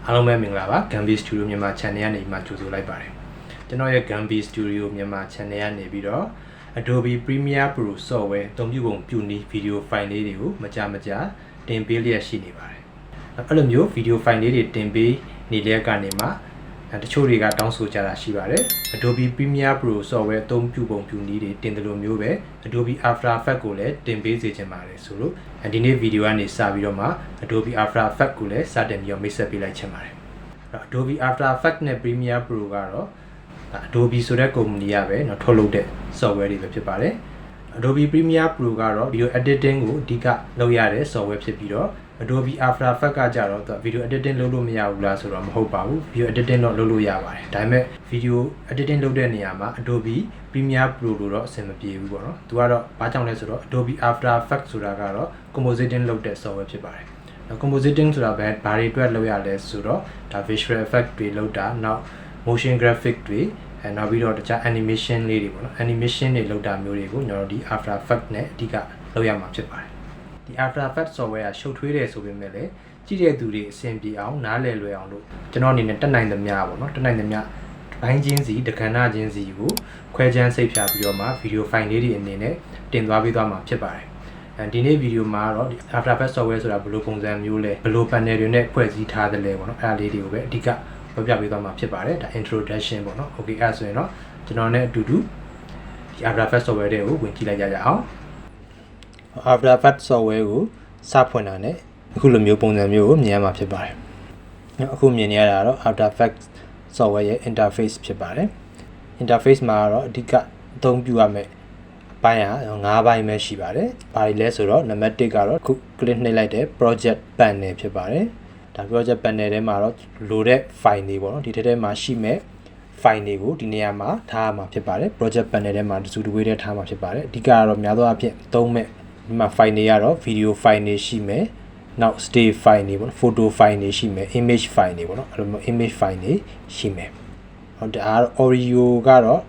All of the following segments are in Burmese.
အားလုံးပဲမင်္ဂလာပါ Gambi Studio မြန်မာ channel ကနေမှကြိုဆိုလိုက်ပါတယ်ကျွန်တော်ရဲ့ Gambi Studio မြန်မာ channel ကနေပြီးတော့ Adobe Premiere Pro software အသုံးပြုပုံပြုနည်း video file လေးတွေကိုမကြာတင်ပေးလျက်ရှိနေပါတယ်အဲ့လိုမျိုး video file လေးတွေတင်ပေးနေတဲ့ကနေမှတချို့တွေကတောင်းဆိုကြတာရှိပါတယ် Adobe Premiere Pro software အသုံးပြုပုံပြုနည်းတွေတင်တယ်လို့မျိုးပဲ Adobe After Effects ကိုလည်းတင်ပေးစေချင်ပါတယ်ဆိုလို့ဒီနေ့ video ကနေစပြီးတော့မှ Adobe After Effects ကိုလည်းစတင်ပြီးတော့မိတ်ဆက်ပေးလိုက်ချင်ပါတယ်Adobe After Effects နဲ့ Premiere Pro ကတော့ Adobe ဆိုတဲ့ company ကပဲเนาะထုတ်လုပ်တဲ့ software တွေပဲဖြစ်ပါတယ် Adobe Premiere Pro ကတော့ video editing ကိုအဓိကလုပ်ရတဲ့ software ဖြစ်ပြီးတော့ Adobe After Effects ကကြတော့ video editing လုပ်လို့မရဘူးလားဆိုတော့မဟုတ်ပါဘူး video editing တော့လုပ်လို့ရပါတယ်ဒါပေမဲ့ video editing လုပ်တဲ့နေရာမှာ Adobe Premiere Pro လို့တော့အဆင်မပြေဘူးပေါ့เนาะသူကတော့ဘာကြောင့်လဲဆိုတော့ Adobe After Effects ဆိုတာကတော့ compositing လုပ်တဲ့ software ဖြစ်ပါတယ်compositing ဆိုတာပဲဘာတွေအတွက်လုပ်ရလဲဆိုတော့ဒါ visual effect တွေလုပ်တာနောက် motion graphic တွေနောက်ပြီးတော့တခြား animation လေးတွေပေါ့နော် animation တွေလုပ်တာမျိုးတွေကိုကျွန်တော်ဒီ After Effects နဲ့အဓိကလုပ်ရမှာဖြစ်ပါတယ်ဒီ After Effects software ကရှုပ်ထွေးတယ်ဆိုပေမဲ့လည်းကြည့်တဲ့သူတွေအဆင်ပြေအောင်နားလည်လွယ်အောင်လို့ကျွန်တော်အနေနဲ့တက်နိုင်သမျှပေါ့နော်တက်နိုင်သမျှဘိုင်းချင်းစီတခဏချင်းစီကိုခွဲခြမ်းစိတ်ဖြာပြီးတော့မှ video file လေးတွေအနေနဲ့တင်သွားပေးသွားမှာဖြစ်ပါတယ်ဒီနေ့ဗီဒီယိုမှာတော့ After Effects software ဆိုတာဘယ်လိုပုံစံမျိုးလဲဘယ်လို panel တွေနဲ့ဖွဲ့စည်းထားတယ်လဲပေါ့နော်အဲ့ဒါလေးတွေကိုပဲအဓိကပြောပြပေးသွားမှာဖြစ်ပါတယ်ဒါ introduction ပေါ့နော် okay အဲ့ဆိုရင်တော့ကျွန်တော်နဲ့အတူတူဒီ After Effects software တွေကိုဝင်ကြည့်လိုက်ကြအောင် After Effects software ကိုစဖွင့်တာနဲ့အခုလိုမျိုးပုံစံမျိုးကိုမြင်ရမှာဖြစ်ပါတယ်အခုမြင်နေရတာတော့ After Effects software ရဲ့ interface ဖြစ်ပါတယ် interface မှာတော့အဓိကအသုံးပြုရမယ်ပိုင်း5ပိုင်းပဲရှိပါတယ်။ဘာတွေလဲဆိုတော့နံပါတ်1ကတော့ခု click နှိပ်လိုက်တဲ့ project panel ဖြစ်ပါတယ်။ဒါ project panel ထဲမှာတော့လိုတဲ့ file တွေပေါ့နော်ဒီထဲမှာရှိမဲ့ file တွေကိုဒီနေရာမှာထားရမှာဖြစ်ပါတယ်။ project panel ထဲမှာတစုတဝေးထဲထားမှာဖြစ်ပါတယ်။အဓိကကတော့များသောအားဖြင့်သုံးမဲ့ဒီမှာ file တွေကတော့ video file တွေရှိမယ်။နောက် stay file တွေပေါ့နော် photo file တွေရှိမယ် image file တွေပေါ့နော်အဲ့လိုမျိုး image file တွေရှိမယ်။ဟုတ်ဒါ audio ကတော့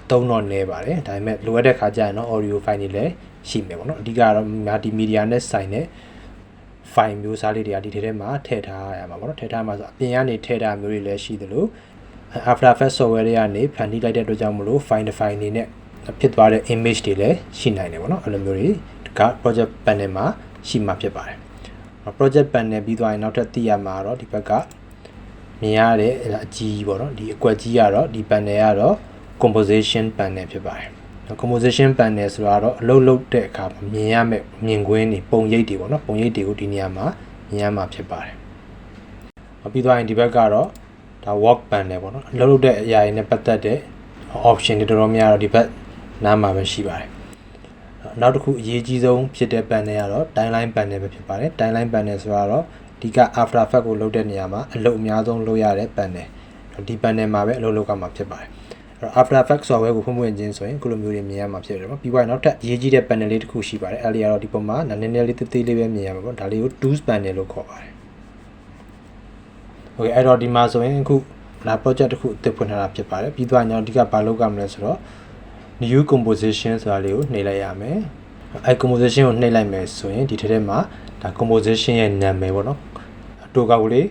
သုံးတော့နေပါတယ်ဒါပေမဲ့လိုအပ်တဲ့ခါကျရင်တော့ audio file တွေလည်းရှိမယ်ပေါ့နော်အဓိကကတော့ multimedia နဲ့ဆိုင်တဲ့ file မျိုးစားလေးတွေကဒီထဲမှာထည့်ထားရမှာပေါ့နော်ထည့်ထားမှာဆိုအပြင်ကနေထည့်ထားမျိုးတွေလည်းရှိသလို After Effects software တွေကနေဖန်တီးလိုက်တဲ့အတွက်ကြောင့်မလို့ file တစ် file အနေနဲ့ဖြစ်သွားတဲ့ image တွေလည်းရှိနိုင်တယ်ပေါ့နော်အဲ့လိုမျိုးတွေက project panel မှာရှိမှာဖြစ်ပါတယ် project panel ပြီးသွားရင်နောက်ထပ်သိရမှာတော့ဒီဘက်ကမြင်ရတဲ့အကြီးပေါ့နော်ဒီအကွက်ကြီးကတော့ဒီ panel ကတော့composition panel ဖြစ်ပါတယ် composition panel ဆိုတာတော့အလုပ်လုပ်တဲ့အခါမြင်ရမယ့်မြင်ကွင်းတွေပုံရိပ်တွေပေါ့နော်ပုံရိပ်တွေကိုဒီနေရာမှာမြင်ရမှာဖြစ်ပါတယ်ပြီးသွားရင်ဒီဘက်ကတော့ဒါ work panel ပေါ့နော်အလုပ်လုပ်တဲ့အရာတွေနဲ့ပတ်သက်တဲ့ option တွေတော်တော်များတော့ဒီဘက်နားမှာပဲရှိပါတယ်နောက်တစ်ခုအရေးကြီးဆုံးဖြစ်တဲ့ panel ကတော့ timeline panel ပဲဖြစ်ပါတယ် timeline panel ဆိုတာတော့ဒီက After Effects ကိုလုပ်တဲ့နေရာမှာအလုပ်အများဆုံးလုပ်ရတဲ့ panel ဒီ panel မှာပဲအလုပ်လုပ်ရမှာဖြစ်ပါတယ်After Effects software ကိုဖွင့်ခြင်းဆိုရင်ခုလိုမျိုးတွေမြင်ရမှာဖြစ်တယ်ပေါ့ပြီးတော့နောက်ထပ်အရေးကြီးတဲ့ panel လေးတစ်ခုရှိပါတယ်အဲ့ဒီကတော့ဒီပုံမှာနည်းနည်းလေးသေးလေးပဲမြင်ရမှာပေါ့ဒါလေးကို tools panel လို့ခေါ်ပါတယ် Okay အဲ့တော့ဒီမှာဆိုရင်အခုဒါ project တစ်ခုအသစ်ဖွင့်ထားတာဖြစ်ပါတယ်ပြီးတော့ကျွန်တော်အဓိကဘာလုပ်ရမလဲဆိုတော့ new composition ဆိုတာလေးကိုနှိပ်လိုက်ရမယ်အဲ့ composition ကိုနှိပ်လိုက်မယ်ဆိုရင်ဒီထဲမှာဒါ composition ရဲ့နာမည်ပေါ့နော်အတူကောက်လေး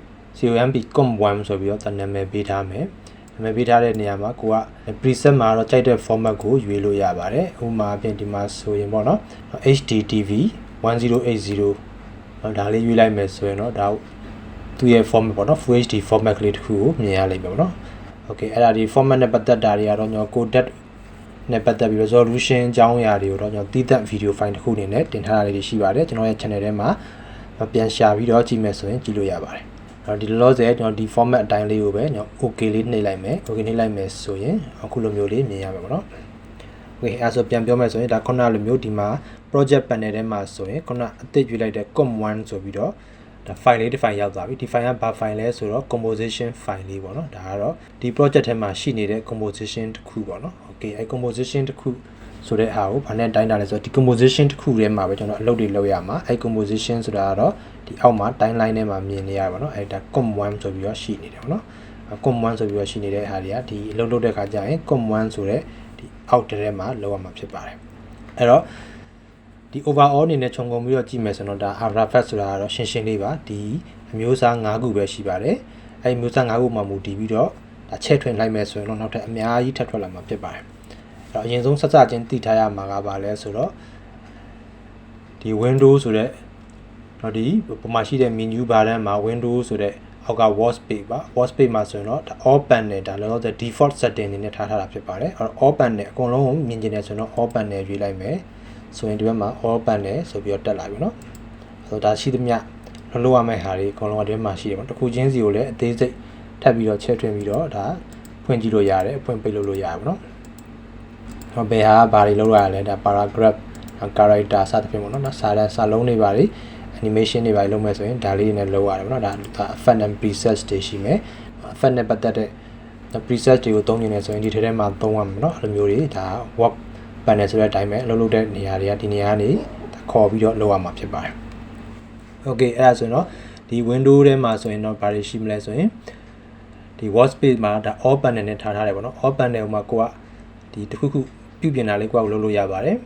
comp1 ဆိုပြီးတော့နာမည်ပေးထားမယ်မပေးထားတဲ့နေရာမှာကိုက preset မှာတော့ကြိုက်တဲ့ format ကိုရွေးလို့ရပါတယ်ဥပမာအပြင်ဒီမှာဆိုရင်ပေါ့နော် HDTV 1080ဒါလေးရွေးလိုက်မယ်ဆိုရင်တော့ဒါသူ့ရဲ့ format ပေါ့နော် Full HD format ကလေးတစ်ခုကိုမြင်ရလိမ့်မယ်ပေါ့နော် Okay အဲ့ဒါဒီ format နဲ့ပတ်သက်တာတွေကတော့ကျွန်တော် codec နဲ့ပတ်သက်ပြီး resolution အကြောင်းအရာတွေကိုတော့ကျွန်တော်တည်တံ့ video file တစ်ခုအနေနဲ့တင်ထားတာလေးတွေရှိပါတယ်ကျွန်တော်ရဲ့ channel ထဲမှာပြန်ရှာပြီးတော့ကြည့်မယ်ဆိုရင်ကြည့်လို့ရပါတယ်ဒီလောဆယ်ကျွန်တော်ဒီ format အတိုင်းလေးကိုပဲကျွန်တော် okay လေးနှိပ်လိုက်မယ် okay နှိပ်လိုက်မယ်ဆိုရင်အခုလိုမျိုးလေးမြင်ရမှာပေါ့နော် okay အဲဆိုပြန်ပြောမယ်ဆိုရင်ဒါခုနလိုမျိုးဒီမှာ project panel ထဲမှာဆိုရင်ခုနအသစ်ရွေးလိုက်တဲ့ comp1 ဆိုပြီးတော့ဒါ file လေးတစ် file ရောက်သွားပြီဒီ file ကဘာ file လဲဆိုတော့ composition file လေးပေါ့နော်ဒါကတော့ဒီ project ထဲမှာရှိနေတဲ့ composition တစ်ခုပေါ့နော် okay အဲ composition တစ်ခုဆိုတဲ့အားကိုဘာနဲ့တိုင်းတာလဲဆိုတော့ဒီ composition တစ်ခုထဲမှာပဲကျွန်တော်အလုပ်တွေလုပ်ရမှာအဲ composition ဆိုတာကတော့ဒီအောက်မှာ timeline ထဲမှာမြင်နေရပါတော့အဲဒါ comp1 ဆိုပြီးတော့ရှိနေတယ်ပေါ့နော် comp1 ဆိုပြီးတော့ရှိနေတဲ့ဟာတွေကဒီအလုပ်လုပ်တဲ့ခါကျရင် comp1 ဆိုတဲ့ဒီအောက်ထဲမှာလောက်ရမှာဖြစ်ပါတယ်အဲ့တော့ဒီ overall အနေနဲ့ခြုံငုံပြီးတော့ကြည့်မယ်ဆိုတော့ဒါ After Effects ဆိုတာကတော့ရှင်းရှင်းလေးပါဒီ မျိုးစား9ခုပဲရှိပါတယ်အဲ့မျိုးစား9ခုမှာမူတည်ပြီးတော့ဒါချဲ့ထွင်လိုက်မယ်ဆိုရင်တော့နောက်ထပ်အများကြီးထပ်ထွက်လာမှာဖြစ်ပါတယ်အဲ့တော့အရင်ဆုံးဆက်စချင်းတည်ထားရမှာကပါလဲဆိုတော့ဒီ window ဆိုတဲ့တော့ဒီပုံမှာရှိတဲ့ menu bar ထဲမှာ window ဆိုတဲ့အောက်က wall space ပါ wall space မှာဆိုရင်တော့ all panel ဒါလောလောဆယ် default setting အနေနဲ့ထားထားတာဖြစ်ပါတယ်အဲ့တော့ all panel အကုန်လုံးကိုမြင်ကျင်နေဆိုရင်တော့ all panel ရွေးလိုက်မယ်ဆိုရင်ဒီဘက်မှာ all panel ဆိုပြီးတော့တက်လာပြီเนาะဆိုတော့ဒါရှိသမျှလုပ်ရမယ့်ဟာတွေအကုန်လုံးအတွင်းမှာရှိတယ်ပေါ့တစ်ခုချင်းစီကိုလည်းအသေးစိတ်ထပ်ပြီးတော့ချဲ့ထွင်ပြီးတော့ဒါဖွင့်ကြည့်လို့ရတယ်အဖွင့်ပိတ်လို့ရပါတော့ဟောဘယ်ဟာဘာတွေလုပ်ရလဲဒါ paragraph character စသဖြင့်ပေါ့နော်စာလုံးတွေပါလေ animation တွေပါလုပ်မယ်ဆိုရင်ဒါလေးတွေနဲ့လုပ်ရတယ်ပေါ့နော်ဒါ effect and presets တွေရှိမယ် effect နဲ့ပတ်သက်တဲ့ presets တွေကိုသုံးနေတယ်ဆိုရင်ဒီထဲမှာသုံးရမှာเนาะအဲ့လိုမျိုးတွေဒါ work panel ဆိုတဲ့အတိုင်းပဲလုပ်တဲ့နေရာတွေကဒီနေရာကနေခေါ်ပြီးတော့လုပ်ရမှာဖြစ်ပါတယ် okay အဲ့ဒါဆိုရင်တော့ဒီ window ထဲမှာဆိုရင်တော့ဘာတွေရှိမလဲဆိုရင်ဒီ workspace မှာဒါ all panel နဲ့ထားတယ်ပေါ့နော် all panel မှာကိုကဒီတစ်ခုခုပြုပြင်တာလေးကိုကလုပ်လို့ရပါတယ်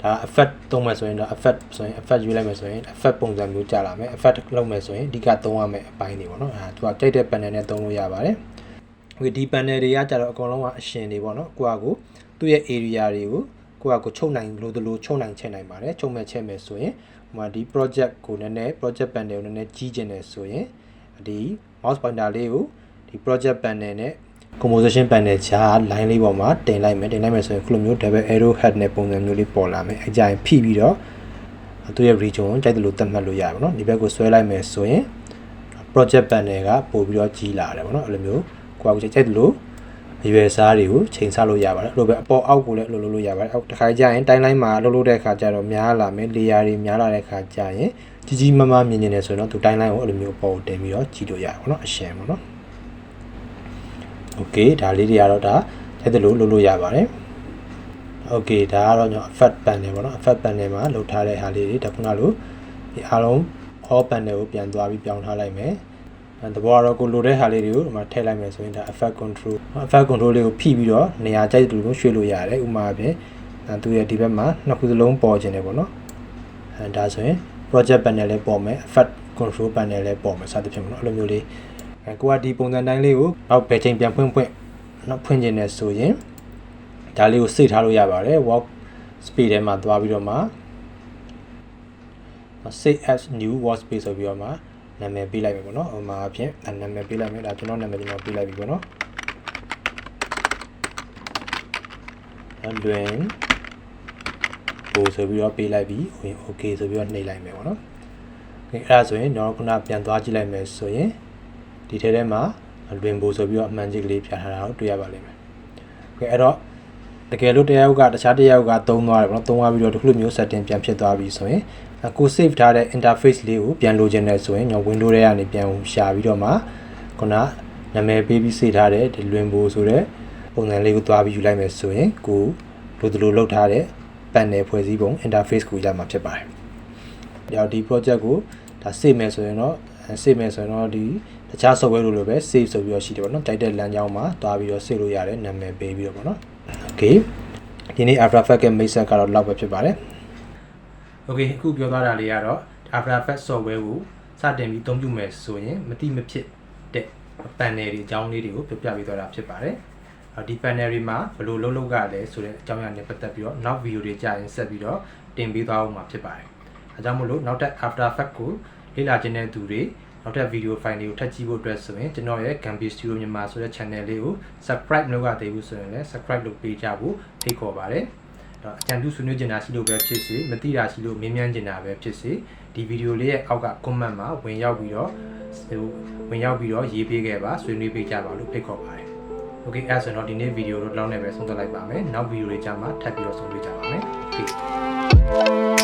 ဒါ effect သုံးမယ်ဆိုရင်တော့ effect ဆိုရင် effect ရွေးလိုက်မယ်ဆိုရင် effect ပုံစံမျိုးကြာလာမယ် effect လုပ်မယ်ဆိုရင်အဓိကသုံးရမယ့်အပိုင်းတွေပေါ့နော်သူကတိတ်တဲ့ panel နဲ့သုံးလို့ရပါတယ်ဒီ panel တွေကကြတော့အကုန်လုံးကအရှင်တွေပေါ့နော်ကိုကသူ့ရဲ့ area တွေကိုကိုချုပ်နိုင်လို့တလို့ချုပ်နိုင်ချက်နိုင်ပါတယ်ချုပ်မဲ့ချက်မဲ့ဆိုရင်ဟိုမှာဒီ project ကိုနည်းနည်း project panel ကိုနည်းနည်းကြီးကျင်တယ်ဆိုရင်ဒီ mouse pointer လေးကိုဒီ project panel နဲ့ composition panel ချာ line လေးပေါ်မှာတင်လိုက်မယ်ဆိုရင်ခုလိုမျိုး double arrow head နဲ့ပုံစံမျိုးလေးပေါ်လာမယ်အကြိုင်ဖိပြီးတော့သူ့ရဲ့ region ကိုကြိုက်တယ်လို့သတ်မှတ်လို့ရပါတော့ဒီဘက်ကိုဆွဲလိုက်မယ်ဆိုရင် project panel ကပို့ပြီးတော့ကြီးလာတယ်ပေါ့နော်အဲ့လိုမျိုးကိုကကြိုက်တယ်လို့အရွယ်စားတွေကိုချိန်ဆလို့ရပါတယ်အဲ့လိုပဲအပေါ်အောက်ကိုလည်းလုပ်လို့ရပါတယ်အောက်တစ်ခါကျရင် timeline မှာလုပ်တဲ့အခါကျတော့များလာမယ် layer တွေများလာတဲ့အခါကျရင်ကြီးမားမားမြင်နေတယ်ဆိုရင်တော့သူ timeline ကိုအဲ့လိုမျိုးအပေါ်ကိုတင်ပြီးတော့ကြည့်လို့ရပါဘောနော်အရှင်ပေါ့နော် okay ဒါလေးတွေကတော့ဒါကြိုက်တယ်လို့လုပ်လို့ရပါတယ် okay ဒါကတော့ကျွန်တော် effect panel ပေါ့နော် effect panel မှာလုပ်ထားတဲ့ဟာလေးတွေဒါခုနလိုဒီအားလုံး all panel ကိုပြန်သွားပြီးပြောင်းထားလိုက်မယ်တဘောကတော့ကိုလိုတဲ့ဟာလေးတွေကိုဒီမှာထည့်လိုက်မယ်ဆိုရင်ဒါ effect control လေးကိုဖိပြီးတော့နေရာကြိုက်တူလို့ရွှေ့လို့ရတယ်ဥပမာအပြင်သူရဲ့ဒီဘက်မှာနှစ်ခုစလုံးပေါ်ခြင်းတယ်ပေါ့နော်ဒါဆိုရင် project panel လေးပေါ်မယ် effect control panel လေးပေါ်မယ်စသဖြင့်ပေါ့နော်အဲ့လိုမျိုးလေးကိုကဒီပုံစံတိုင်းလေးကိုနောက်ဘယ်ချိန်ပြန်ဖွင့်နောက်ဖွင့်ခြင်းနဲ့ဆိုရင်ဒါလေးကိုစိတ်ထားလို့ရပါတယ် work space ထဲမှာသွားပြီးတော့မှ save as new workspace ဆိုပြီးတော့မှနာမည်ပေးလိုက်မယ်ပေါ့နော်ဟိုမှာအဖြစ်နာမည်ပေးလိုက်မယ်ဒါကျွန်တော်နာမည်ပေးလိုက်ပြီပေါ့နော်လွင်ပို့ဆိုပြီးတော့ပေးလိုက်ပြီဝင် okay ဆိုပြီးတော့နှိပ်လိုက်မယ်ပေါ့နော်အဲ့ဒါဆိုရင်ကျွန်တော်ခုနပြန်သွားကြည့်လိုက်မယ်ဆိုရင်ဒီထဲမှာလွင်ပို့ဆိုပြီးတော့အမှန်ကြီးကလေးပြထားတာကိုတွေ့ရပါလိမ့်မယ်okay အဲ့တော့တကယ်လို့တခြားတယောက်ကသုံးသွားတယ်ပေါ့နော်သုံးသွားပြီးတော့ဒီလိုမျိုး setting ပြန်ဖြစ်သွားပြီဆိုရင်ကို save ထားတဲ့ interface လေးကိုပြန်လိုချင်တယ်ဆိုရင်ကျွန်တော် window ထဲကနေပြန်ရှာပြီးတော့မှခုနနာမည်ပေးပြီး save ထားတဲ့ဒီလွင်ပို့ဆိုတဲ့ပုံစံလေးကိုသွားပြီးယူလိုက်မယ်ဆိုရင်ကိုလိုလောက်ထားတဲ့ panel ဖွဲ့စည်းပုံ interface ကိုရမှာဖြစ်ပါတယ်။ဒါဒီ project ကိုဒါ save မယ်ဆိုရင်တော့ဒီတခြား software လိုပဲ save ဆိုပြီးတော့ရှိတယ်ပေါ့နော်။တိုက်တဲ့လမ်းကြောင်းမှာသွားပြီးတော့ save လို့ရတယ်နာမည်ပေးပြီးတော့ပေါ့နော်။ Okay ဒီနေ့ After Effects ရဲ့ main set ကတော့လောက်ပဲဖြစ်ပါတယ်။ Okay အခုပြောသွားတာလေးကတော့ After Effects software ကိုစတင်ပြီးအသုံးပြုမယ်ဆိုရင်မတိမဖြစ်တဲ့ panel တွေအကြောင်းလေးတွေကိုပြပြပေးသွားတာဖြစ်ပါတယ်။ဒီ panel တွေမှာဘယ်လိုလုပ်ကလဲဆိုတဲ့အကြောင်းအရာနဲ့ပတ်သက်ပြီးတော့နောက် video တွေကြာရင်ဆက်ပြီးတော့တင်ပေးသွားအောင်မှာဖြစ်ပါတယ်။အဲကြောင့်မို့လို့နောက်ထပ် After Effects ကိုလေ့လာခြင်းတဲ့သူတွေနောက်ထပ် video file တွေကိုထပ်ကြည့်ဖို့အတွက်ဆိုရင်ကျွန်တော်ရဲ့ Gambi Studio မြန်မာဆိုတဲ့ channel လေးကို subscribe လုပ်ရသေးဘူးဆိုရင်လည်း subscribe လုပ်ပေးကြဖို့ဖိတ်ခေါ်ပါတယ်။အကြံပြုဆွေးနွေးချင်တာရှိလို့ပဲဖြစ်စေမသိတာရှိလို့မေးမြန်းချင်တာပဲဖြစ်စေဒီ video လေးရဲ့အောက်က comment မှာဝင်ရောက်ပြီးတော့ရေးပေးခဲ့ပါဆွေးနွေးပေးကြပါလို့ဖိတ်ခေါ်ပါတယ်။ Okay အဲ့ဆိုတော့ဒီနေ့ video တော့လောက်နေပဲဆုံးသက်လိုက်ပါမယ်။နောက် video တွေကြမှာထပ်ပြီးတော့ဆုံတွေ့ကြပါမယ်။ Okay